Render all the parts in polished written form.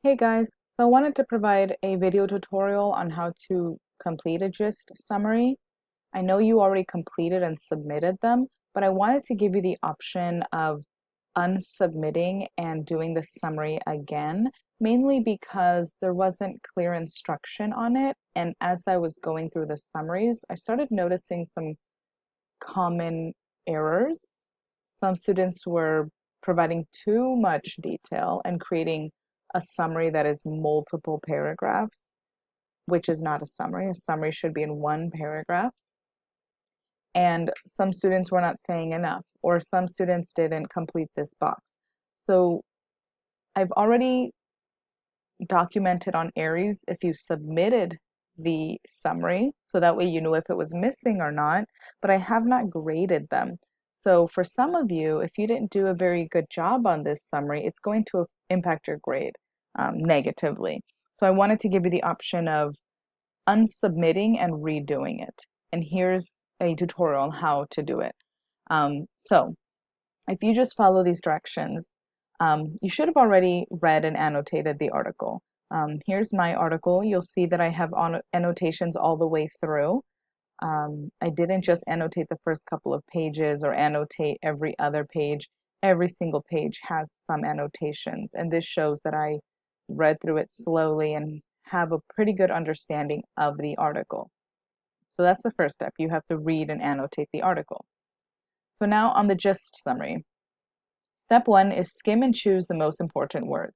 Hey guys, so I wanted to provide a video tutorial on how to complete a GIST summary. I know you already completed and submitted them, but I wanted to give you the option of unsubmitting and doing the summary again, mainly because there wasn't clear instruction on it. And as I was going through the summaries, I started noticing some common errors. Some students were providing too much detail and creating a summary that is multiple paragraphs, which is not a summary. A summary should be in one paragraph. And some students were not saying enough, or some students didn't complete this box. So I've already documented on Aries if you submitted the summary, so that way you know if it was missing or not, but I have not graded them. So for some of you, if you didn't do a very good job on this summary, it's going to impact your grade negatively. So I wanted to give you the option of unsubmitting and redoing it. And here's a tutorial on how to do it. So if you just follow these directions, you should have already read and annotated the article. Here's my article. You'll see that I have annotations all the way through. I didn't just annotate the first couple of pages or annotate every other page. Every single page has some annotations, and this shows that I read through it slowly and have a pretty good understanding of the article. So that's the first step. You have to read and annotate the article. So now on the gist summary. Step one is skim and choose the most important words.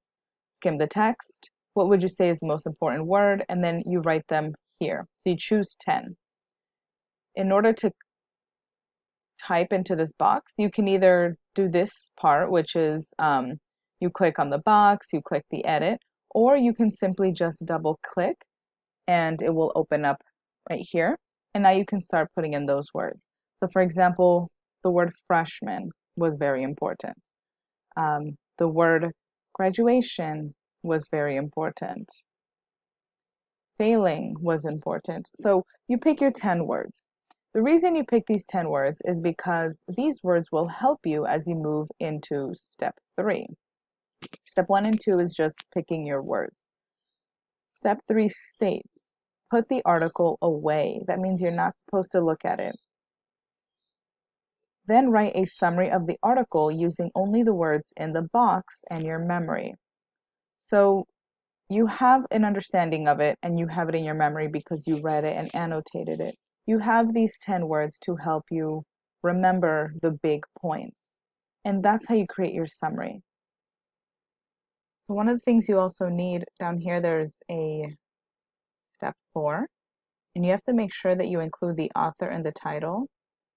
Skim the text. What would you say is the most important word? And then you write them here. So you choose 10. In order to type into this box, you can either do this part, which is you click on the box, you click the edit, or you can simply just double click and it will open up right here. And now you can start putting in those words. So for example, the word freshman was very important. The word graduation was very important. Failing was important. So you pick your 10 words. The reason you pick these 10 words is because these words will help you as you move into step 3. Step 1 and 2 is just picking your words. Step 3 states, put the article away. That means you're not supposed to look at it. Then write a summary of the article using only the words in the box and your memory. So you have an understanding of it and you have it in your memory because you read it and annotated it. You have these 10 words to help you remember the big points. And that's how you create your summary. So one of the things you also need down here, there's a step 4, and you have to make sure that you include the author in the title,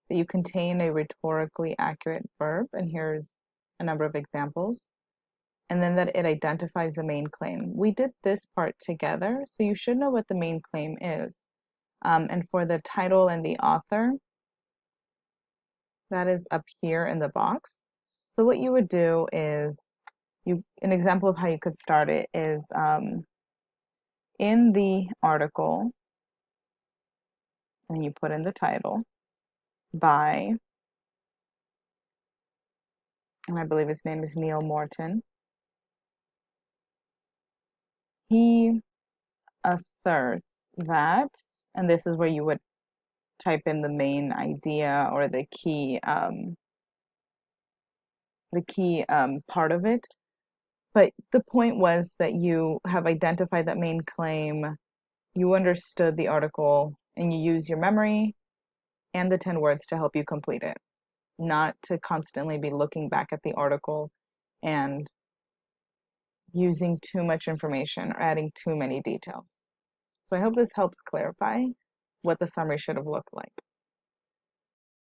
that you contain a rhetorically accurate verb, and here's a number of examples, and then that it identifies the main claim. We did this part together, so you should know what the main claim is. And for the title and the author, that is up here in the box. So what you would do is, an example of how you could start it is in the article, and you put in the title, by, and I believe his name is Neil Morton. He asserts that, and this is where you would type in the main idea or the key part of it. But the point was that you have identified that main claim, you understood the article, and you use your memory and the 10 words to help you complete it, not to constantly be looking back at the article and using too much information or adding too many details. So I hope this helps clarify what the summary should have looked like.